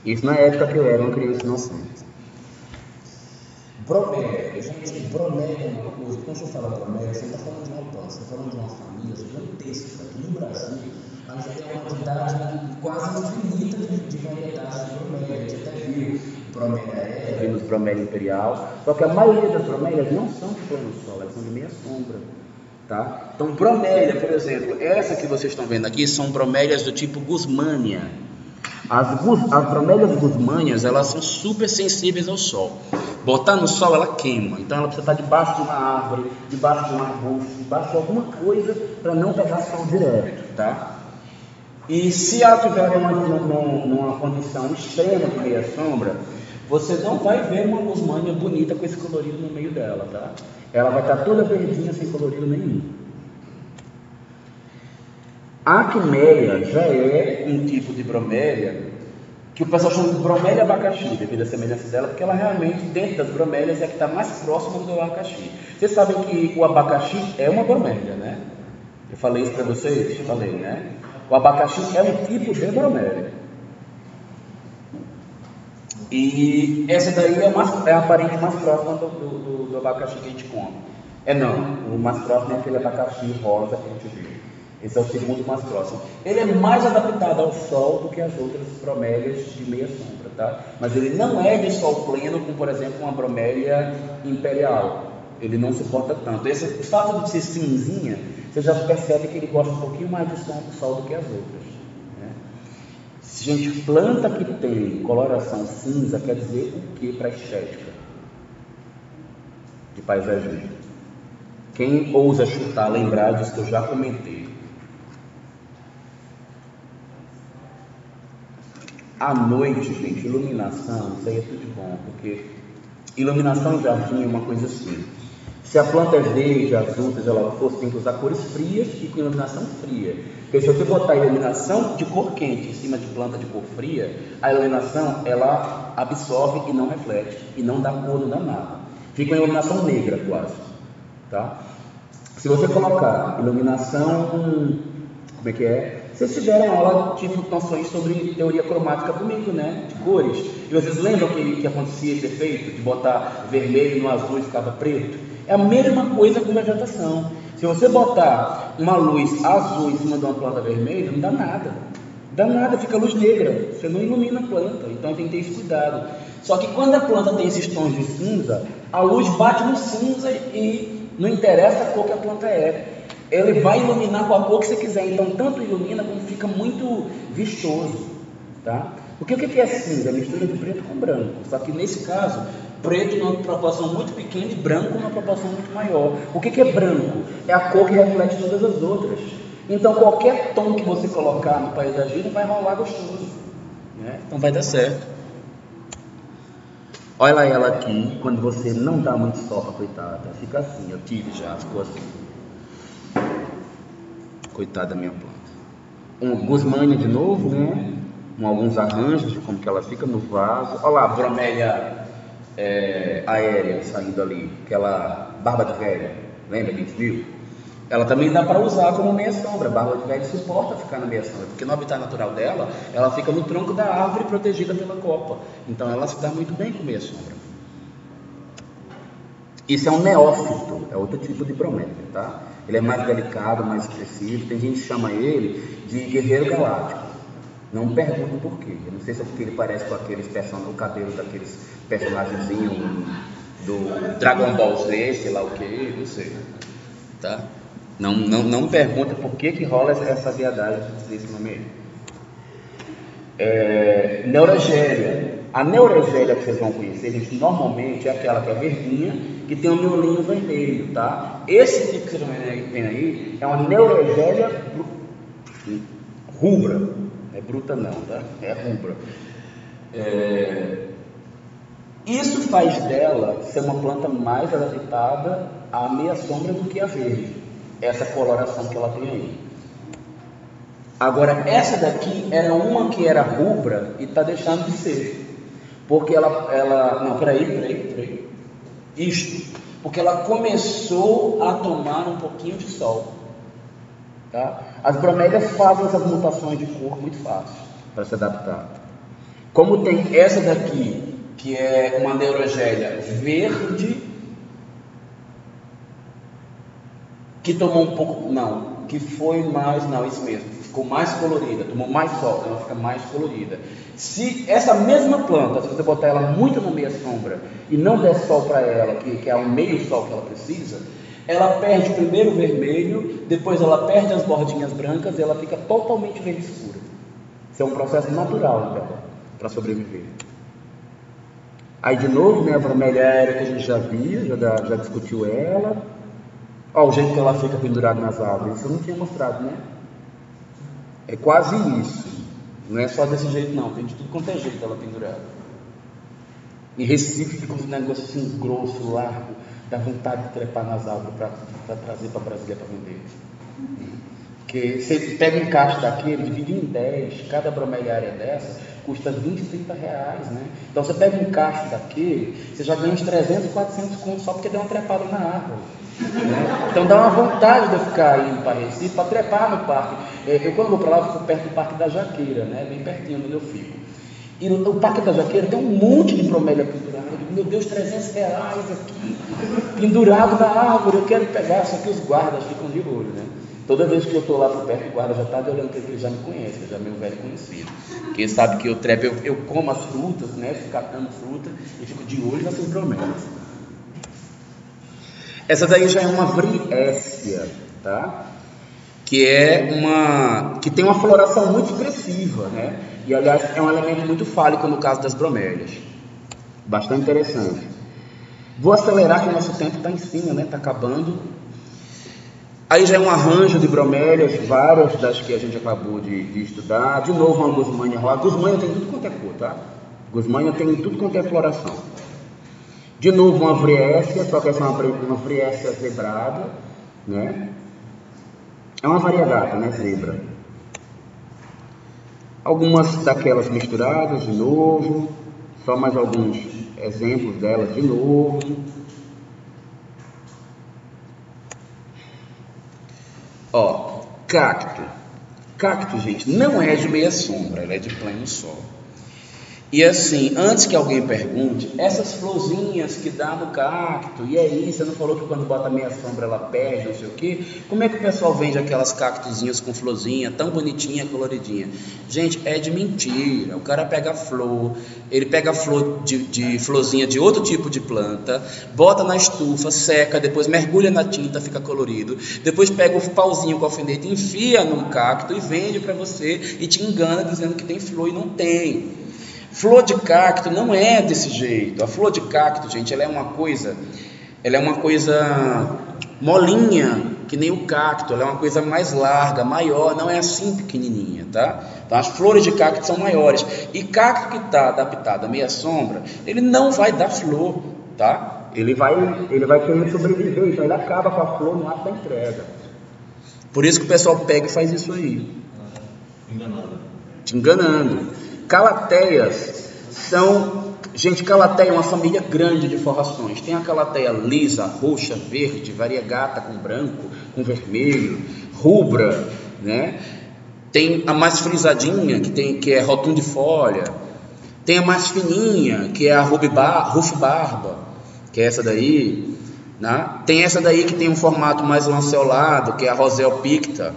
Isso na época que eu era uma criança inocente. Bromélia, gente, bromélia é uma coisa, quando você fala bromélia, você está falando de uma planta, você está falando de uma família gigantesca. Aqui no Brasil, a gente tem uma quantidade quase infinita de variedades de bromélia. A gente até viu bromélia Vimos bromélia imperial, só que a maioria das bromélias não são de plano sol, elas são de meia sombra. Tá? Então, bromélia, por exemplo, essa que vocês estão vendo aqui são bromélias do tipo Guzmania. As bromélias guzmanias, elas são super sensíveis ao sol. Botar no sol, ela queima. Então, ela precisa estar debaixo de uma árvore, debaixo de um arbusto, debaixo de alguma coisa para não pegar sol direto, tá? E se ela estiver numa condição extrema de meia sombra, você não vai ver uma guzmania bonita com esse colorido no meio dela, tá? Ela vai estar toda verdinha, sem colorido nenhum. A acmeia já é um tipo de bromélia que o pessoal chama de bromélia abacaxi, devido à semelhança dela, porque ela realmente, dentro das bromélias, é que está mais próxima do abacaxi. Vocês sabem que o abacaxi é uma bromélia, né? Eu falei isso para vocês? Falei, né? O abacaxi é um tipo de bromélia. E essa daí é a parente mais próxima do abacaxi que a gente come. O mais próximo é aquele abacaxi rosa que a gente vê. Esse é o segundo mais próximo. Ele é mais adaptado ao sol do que as outras bromélias de meia sombra, tá? Mas ele não é de sol pleno, como por exemplo uma bromélia imperial. Ele não suporta tanto. O fato de ser cinzinha, você já percebe que ele gosta um pouquinho mais de sol do que as outras, né? Gente, planta que tem coloração cinza quer dizer o que para estética de paisagismo? Quem ousa chutar, lembrar disso que eu já comentei. À noite, gente, iluminação, isso aí é tudo de bom, porque iluminação em jardim é uma coisa assim. Se a planta é verde, azul, seja lá o que for, você tem que usar cores frias e com iluminação fria. Porque se você botar iluminação de cor quente em cima de planta de cor fria, a iluminação, ela absorve e não reflete, e não dá cor, não dá nada. Fica uma iluminação negra quase, tá? Se você colocar iluminação, como é que é? Vocês tiveram aula, tipo, noções sobre teoria cromática comigo, né? De cores. E vocês lembram que acontecia esse efeito de botar vermelho no azul e ficava preto? É a mesma coisa com vegetação. Se você botar uma luz azul em cima de uma planta vermelha, não dá nada. Dá nada, fica luz negra. Você não ilumina a planta. Então tem que ter esse cuidado. Só que quando a planta tem esses tons de cinza, a luz bate no cinza e não interessa a cor que a planta é. Ele vai iluminar com a cor que você quiser. Então, tanto ilumina como fica muito vistoso, tá? Porque o que é cinza? É mistura de preto com branco. Só que nesse caso, preto numa proporção muito pequena e branco numa proporção muito maior. O que é branco? É a cor que reflete todas as outras. Então, qualquer tom que você colocar no paisagismo vai rolar gostoso, né? Então, vai dar certo. Olha ela aqui, quando você não dá muito sol pra coitada. Fica assim, eu tive já, ficou assim. Coitada da minha planta. Guzmania de novo, né? Com alguns arranjos de como que ela fica no vaso. Olha lá, a bromélia aérea saindo ali, aquela barba de velha. Lembra que a gente viu? Ela também dá para usar como meia sombra. A barba de velha suporta ficar na meia sombra, porque no habitat natural dela, ela fica no tronco da árvore protegida pela copa. Então ela se dá muito bem com meia sombra. Isso é um neófito, é outro tipo de bromélia, tá? Ele é mais delicado, mais expressivo. Tem gente que chama ele de guerreiro galáctico. Não pergunto por quê. Eu não sei se é porque ele parece com aqueles personagens, o cabelo daqueles personagenzinhos do Dragon Ball Z, sei lá o que, não sei. Tá? Não pergunta por que rola essa viadagem de dizer esse nome aí. Neurogélia. A Neuregélia que vocês vão conhecer, gente, normalmente é aquela que é verdinha, que tem um miolinho vermelho, tá? Esse tipo que vocês vêm aí é uma Neuregélia rubra, não é bruta não, tá? É rubra. Isso faz dela ser uma planta mais adaptada à meia sombra do que a verde, essa coloração que ela tem aí. Agora, essa daqui era uma que era rubra e está deixando de ser. Porque não, peraí. Isto, porque ela começou a tomar um pouquinho de sol. Tá? As bromélias fazem essas mutações de cor muito fácil para se adaptar. Como tem essa daqui, que é uma Neuregélia verde, que tomou um pouco, isso mesmo, ficou mais colorida, tomou mais sol, ela fica mais colorida. Se essa mesma planta, se você botar ela muito na meia sombra e não der sol para ela, que é o meio sol que ela precisa, ela perde primeiro o vermelho, depois ela perde as bordinhas brancas e ela fica totalmente verde escura. Isso é um processo natural dela, para sobreviver. Aí de novo, né, a bromélia aérea que a gente já viu, já discutiu ela. Ó, o jeito que ela fica pendurada nas árvores, isso eu não tinha mostrado, né? É quase isso. Não é só desse jeito não, tem de tudo quanto é jeito ela pendurada. Em Recife fica um negócio assim grosso, largo, dá vontade de trepar nas árvores para trazer para Brasília para vender. Porque você pega um cacho daquele, divide em 10, cada broméliária dessa custa 20, 30 reais, né? Então você pega um cacho daquele, você já ganha uns 300, 400 contos só porque deu uma trepada na árvore. Né? Então dá uma vontade de eu ficar indo para Recife para trepar no parque. Eu quando vou para lá, eu fico perto do Parque da Jaqueira, né? Bem pertinho onde eu fico. E o Parque da Jaqueira tem um monte de bromélia pendurada. Eu digo, meu Deus, 300 reais aqui, pendurado na árvore, eu quero pegar. Só que os guardas ficam de olho, né? Toda vez que eu estou lá por perto, o guarda já está olhando para ele, ele já me conhece, ele já é meu velho conhecido. Porque ele sabe que eu trepo, eu como as frutas, né? Fico catando fruta e fico de olho nessas bromélias. Essa daí já é uma vriécia, tá? Que tem uma floração muito expressiva, né? E aliás é um elemento muito fálico no caso das bromélias. Bastante interessante. Vou acelerar que o nosso tempo está em cima, né? Está acabando. Aí já é um arranjo de bromélias, várias das que a gente acabou de estudar. De novo uma guzmânia rosa. Guzmânia tem tudo quanto é cor, tá? Guzmânia tem tudo quanto é floração. De novo uma vriécia, só que essa é uma vriécia zebrada, né? É uma variegata, né? Zebra. Algumas daquelas misturadas, de novo. Só mais alguns exemplos delas, de novo. Ó, cacto. Cacto, gente, não é de meia sombra, ela é de pleno sol. E assim, antes que alguém pergunte, essas florzinhas que dá no cacto, e aí, você não falou que quando bota meia sombra ela perde, não sei o quê? Como é que o pessoal vende aquelas cactozinhas com florzinha, tão bonitinha, coloridinha? Gente, é de mentira. O cara pega flor, ele pega flor de florzinha de outro tipo de planta, bota na estufa, seca, depois mergulha na tinta, fica colorido, depois pega o pauzinho com alfinete, enfia num cacto e vende para você e te engana dizendo que tem flor e não tem. Flor de cacto não é desse jeito. A flor de cacto, gente, ela é uma coisa molinha, que nem o cacto. Ela é uma coisa mais larga, maior, não é assim pequenininha, tá? Então as flores de cacto são maiores. E cacto que está adaptado à meia sombra, ele não vai dar flor, tá? Ele vai querer sobreviver, então ele acaba com a flor no ato da entrega. Por isso que o pessoal pega e faz isso aí. Te enganando. Calateias são... Gente, calateia é uma família grande de forrações. Tem a calateia lisa, roxa, verde, variegata com branco, com vermelho, rubra, né? Tem a mais frisadinha, que é rotundifolia. Tem a mais fininha, que é a rufibarba, que é essa daí, né? Tem essa daí que tem um formato mais lanceolado, que é a rosel picta.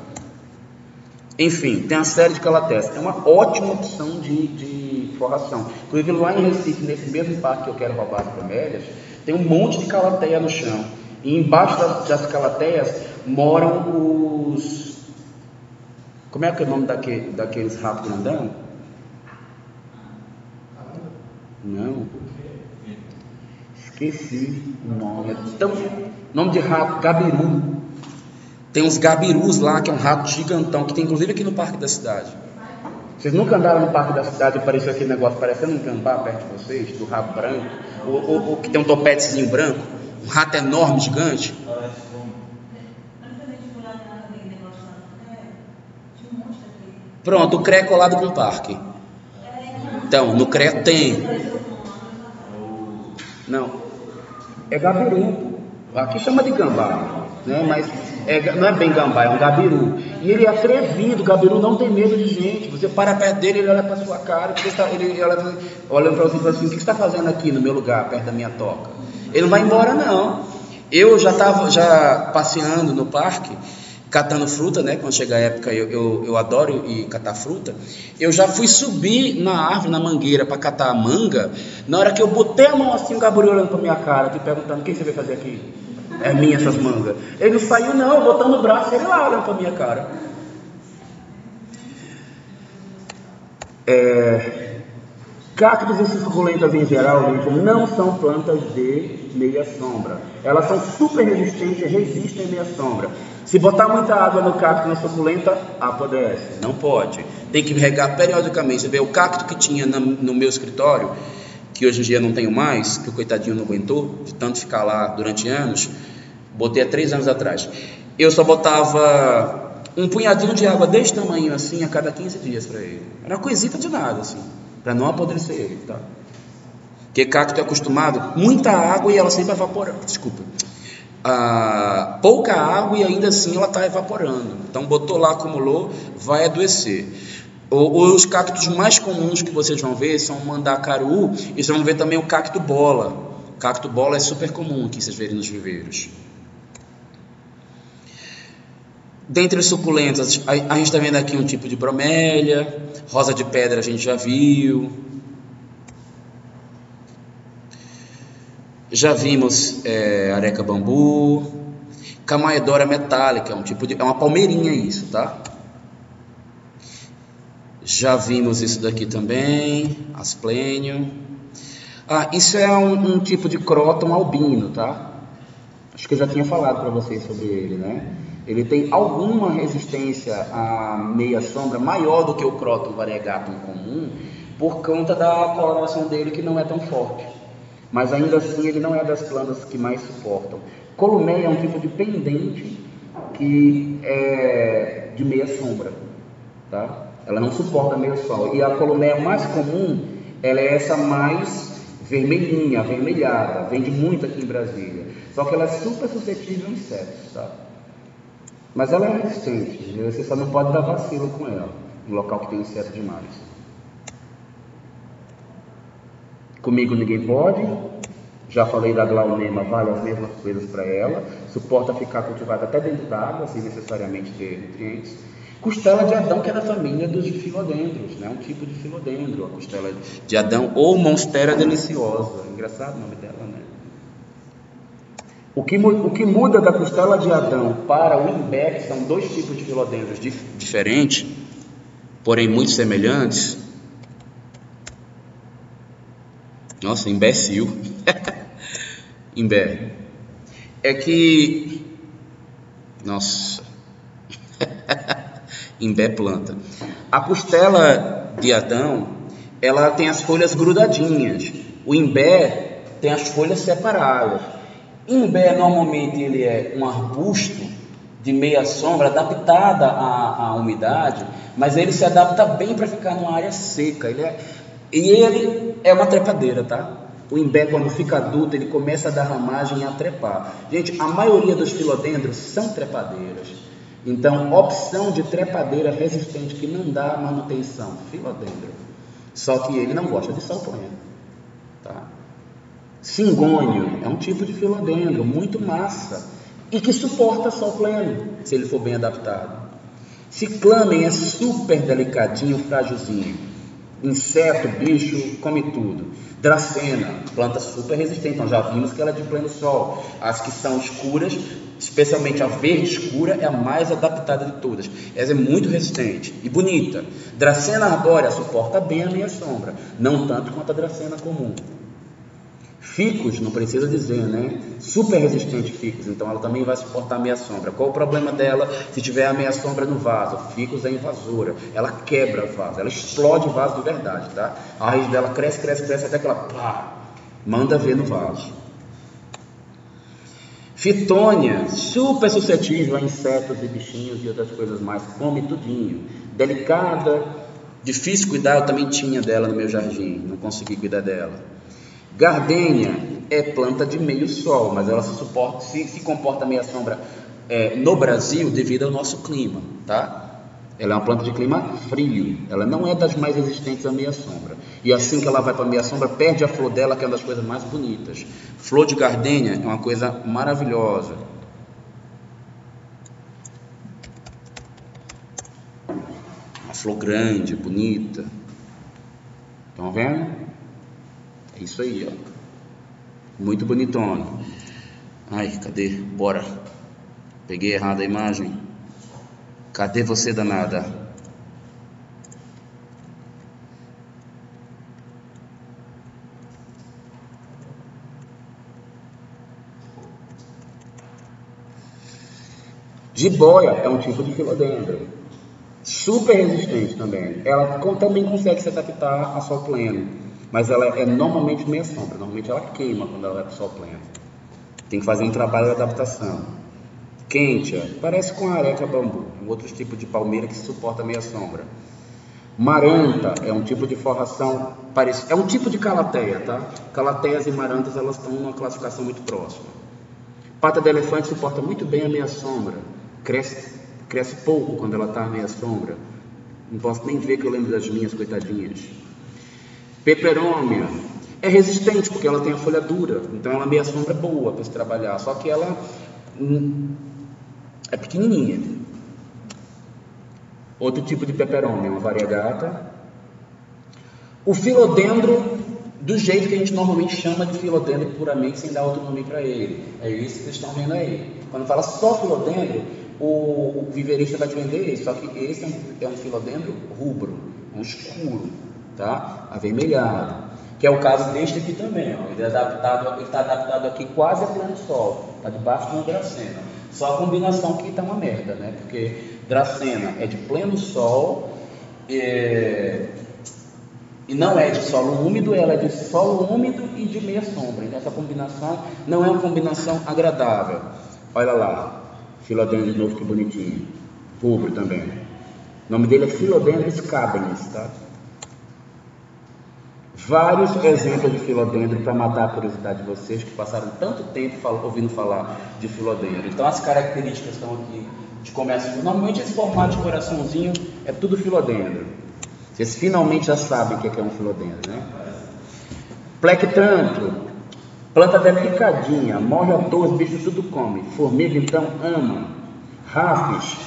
Enfim, tem uma série de calateias. É uma ótima opção de forração. Inclusive lá em Recife, nesse mesmo parque que eu quero roubar as bromélias, tem um monte de calateia no chão. E embaixo das calateias moram os... Como é que é o nome daqueles ratos grandão? Não. Esqueci o nome. Então, nome de rato, gabiru. Tem uns gabirus lá, que é um rato gigantão, que tem inclusive aqui no Parque da Cidade. Vocês nunca andaram no Parque da Cidade e apareceu aquele negócio parecendo um gambá perto de vocês, do rabo branco, ou que tem um topetezinho branco, um rato enorme, gigante? Pronto, o CREA é colado com o parque. Então, no CREA tem. Não, é gabiru. Aqui chama de gambá, né? Mas não é bem gambá, é um gabiru. E ele é atrevido, o gabiru não tem medo de gente. Você para perto dele, ele olha para sua cara, ele olha para você e fala assim: o que você está fazendo aqui no meu lugar, perto da minha toca? Ele não vai embora, não. Eu já estava passeando no parque, catando fruta, né? Quando chega a época, eu adoro ir catar fruta. Eu já fui subir na árvore, na mangueira, para catar a manga. Na hora que eu botei a mão assim, o gabiru olhando para minha cara, te perguntando: o que você veio fazer aqui? É minha essas mangas. Ele não saiu, não, botando o braço, ele lá olhando para minha cara. Cactos e suculentas em geral, gente, não são plantas de meia sombra. Elas são super resistentes e resistem à meia sombra. Se botar muita água no cacto e na suculenta, apodrece. Não pode. Tem que regar periodicamente. Você vê o cacto que tinha no meu escritório, que hoje em dia não tenho mais, que o coitadinho não aguentou, de tanto ficar lá durante anos, botei há 3 anos atrás. Eu só botava um punhadinho de água desse tamanho assim a cada 15 dias para ele. Era uma coisita de nada assim, para não apodrecer ele, tá? Porque cacto é acostumado, muita água e ela sempre evapora. Desculpa. Pouca água e ainda assim ela está evaporando. Então botou lá, acumulou, vai adoecer. Os cactos mais comuns que vocês vão ver são o mandacaru, e vocês vão ver também o cacto bola. O cacto bola é super comum aqui, vocês verem nos viveiros. Dentre as suculentas, a gente está vendo aqui um tipo de bromélia, rosa de pedra a gente já viu. Já vimos areca bambu, camaedora metálica, é uma palmeirinha isso, tá? Já vimos isso daqui também, asplênio. Isso é um tipo de cróton albino, tá? Acho que eu já tinha falado para vocês sobre ele, né? Ele tem alguma resistência à meia sombra maior do que o cróton variegatum comum, por conta da coloração dele que não é tão forte. Mas ainda assim ele não é das plantas que mais suportam. Columeia é um tipo de pendente que é de meia sombra, tá? Ela não suporta meio sol. E a columeia mais comum, ela é essa mais vermelhinha, avermelhada, vende muito aqui em Brasília. Só que ela é super suscetível a insetos, tá? Mas ela é resistente, você só não pode dar vacilo com ela, em local que tem inseto demais. Comigo ninguém pode, já falei da glaonema, vale as mesmas coisas para ela, suporta ficar cultivada até dentro d'água, sem necessariamente ter nutrientes. Costela de Adão, que é da família dos filodendros, né? Um tipo de filodendro, a costela de Adão, ou Monstera deliciosa, engraçado o nome dela, né? O que muda da costela de Adão para o imbé, que são 2 tipos de filodendros diferentes, porém muito semelhantes. Nossa, imbecil. Imbé. É que... Nossa. Imbé planta. A costela de Adão, ela tem as folhas grudadinhas. O imbé tem as folhas separadas. Imbé, normalmente, ele é um arbusto de meia sombra, adaptada à umidade, mas ele se adapta bem para ficar numa área seca. Ele é uma trepadeira, tá? O imbé, quando fica adulto, ele começa a dar ramagem e a trepar. Gente, a maioria dos filodendros são trepadeiras. Então, opção de trepadeira resistente que não dá manutenção, filodendro. Só que ele não gosta de sol pleno, tá? Cingônio é um tipo de filodendro muito massa e que suporta sol pleno, se ele for bem adaptado. Ciclamen é super delicadinho, frágilzinho. inseto, bicho, come tudo. Dracena, planta super resistente, então já vimos que ela é de pleno sol. As que são escuras, especialmente a verde escura, é a mais adaptada de todas. Essa é muito resistente e bonita. Dracena arbórea suporta bem a meia sombra, não tanto quanto a dracena comum. Ficus, não precisa dizer, né? Super resistente ficus, então ela também vai suportar a meia sombra. Qual o problema dela se tiver a meia sombra no vaso? Ficus é invasora, ela quebra o vaso, ela explode o vaso de verdade, tá? A raiz dela cresce, cresce, cresce até que ela pá, manda ver no vaso. Fitônia, super suscetível a insetos e bichinhos e outras coisas mais, come tudinho. Delicada, difícil cuidar, eu também tinha dela no meu jardim, não consegui cuidar dela. Gardênia é planta de meio sol, mas ela se comporta meia sombra no Brasil devido ao nosso clima, tá? Ela é uma planta de clima frio, ela não é das mais resistentes à meia sombra. E assim que ela vai para a meia sombra, perde a flor dela, que é uma das coisas mais bonitas. Flor de gardênia é uma coisa maravilhosa. Uma flor grande, bonita. Estão vendo? É isso aí, ó. Muito bonitona. Ai, cadê? Bora. Peguei errado a imagem. Cadê você, danada? Jiboia é um tipo de filodendro. Super resistente também. Ela também consegue se adaptar a sol pleno. Mas ela é normalmente meia sombra, normalmente ela queima quando ela vai para o sol pleno. Tem que fazer um trabalho de adaptação. Quentia, parece com a areca bambu, um outro tipo de palmeira que suporta meia sombra. Maranta é um tipo de forração, é um tipo de calateia, tá? Calateias e marantas, elas estão numa classificação muito próxima. Pata de elefante suporta muito bem a meia sombra, cresce pouco quando ela está a meia sombra. Não posso nem ver que eu lembro das minhas, coitadinhas. Peperômia é resistente porque ela tem a folha dura, então ela meia sombra é boa para se trabalhar, só que ela é pequenininha. Outro tipo de peperômia, uma variegata. O filodendro, do jeito que a gente normalmente chama de filodendro puramente, sem dar outro nome para ele. É isso que vocês estão vendo aí. Quando fala só filodendro, o viveirista vai te vender isso, só que esse é um filodendro rubro, um escuro. Tá? Avermelhado, que é o caso deste aqui também, ó. Ele está adaptado aqui quase a pleno sol, está debaixo de uma dracena, só a combinação que está uma merda, né? Porque dracena é de pleno sol e não é de solo úmido, ela é de solo úmido e de meia sombra, então essa combinação não é uma combinação agradável. Olha lá, filodendro de novo, que bonitinho, rubro também, o nome dele é Philodendron scabenis, tá? Vários exemplos de filodendro para matar a curiosidade de vocês que passaram tanto tempo ouvindo falar de filodendro. Então as características estão aqui de comércio. Normalmente esse formato de coraçãozinho é tudo filodendro. Vocês finalmente já sabem o que é um filodendro, né? Plectranto, planta delicadinha, morre à toa, os bichos tudo comem. Formiga então ama. Rafis,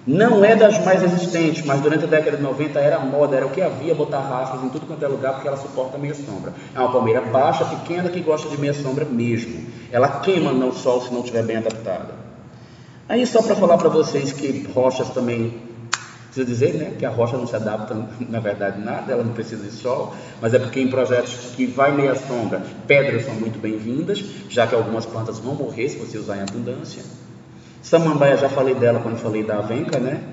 não é das mais resistentes, mas durante a década de 90 era moda, era o que havia botar rafas em tudo quanto é lugar, porque ela suporta meia sombra. É uma palmeira baixa, pequena, que gosta de meia sombra mesmo. Ela queima no sol se não estiver bem adaptada. Aí só para falar para vocês que rochas também, preciso dizer, né, que a rocha não se adapta, na verdade, nada, ela não precisa de sol, mas é porque em projetos que vai meia sombra, pedras são muito bem-vindas, já que algumas plantas vão morrer se você usar em abundância. Samambaia, já falei dela quando falei da avenca, né?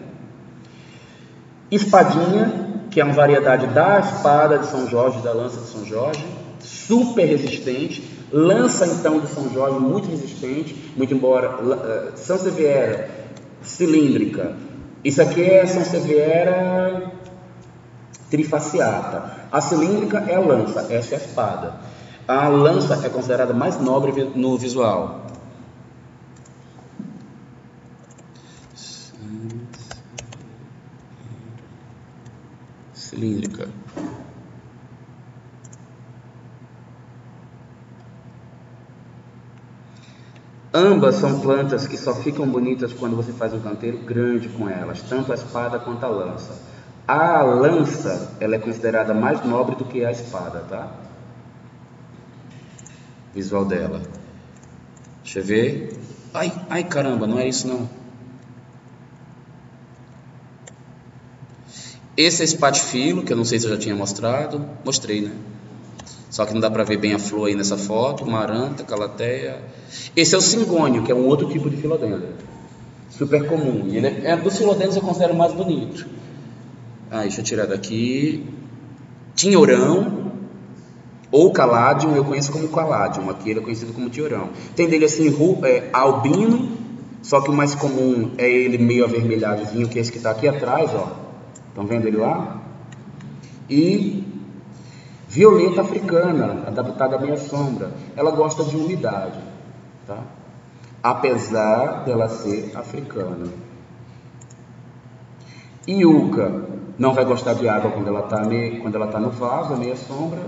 Espadinha, que é uma variedade da espada de São Jorge, da lança de São Jorge, super resistente. Lança, então, de São Jorge, muito resistente, muito embora Sansevieria cilíndrica. Isso aqui é Sansevieria trifaciata. A cilíndrica é a lança, essa é a espada. A lança é considerada mais nobre no visual. Cilíndrica. Ambas são plantas que só ficam bonitas quando você faz um canteiro grande com elas, tanto a espada quanto a lança. A lança, ela é considerada mais nobre do que a espada, tá? Visual dela. Deixa eu ver. Ai, caramba, não é isso não. Esse é espatifilo, que eu não sei se eu já tinha mostrado. Mostrei, né? Só que não dá para ver bem a flor aí nessa foto. Maranta, calateia. Esse é o cingônio, que é um outro tipo de filodendro. Super comum. E ele dos filodendros eu considero mais bonito. Deixa eu tirar daqui. Tinhorão ou caládium, eu conheço como caládium. Aqui ele é conhecido como tinhorão. Tem dele assim, albino, só que o mais comum é ele meio avermelhadozinho, que é esse que está aqui atrás, ó. Estão vendo ele lá? E violeta africana, adaptada à meia sombra. Ela gosta de umidade, tá? Apesar dela ser africana. Iuca não vai gostar de água quando ela está no vaso, a meia sombra.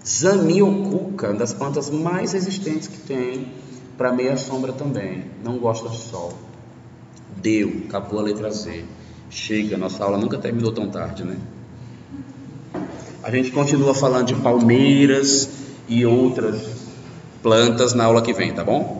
Zamioculca, uma das plantas mais resistentes que tem para meia sombra também. Não gosta de sol. Deu, acabou a letra Z. Chega, nossa aula nunca terminou tão tarde, né? A gente continua falando de palmeiras e outras plantas na aula que vem, tá bom?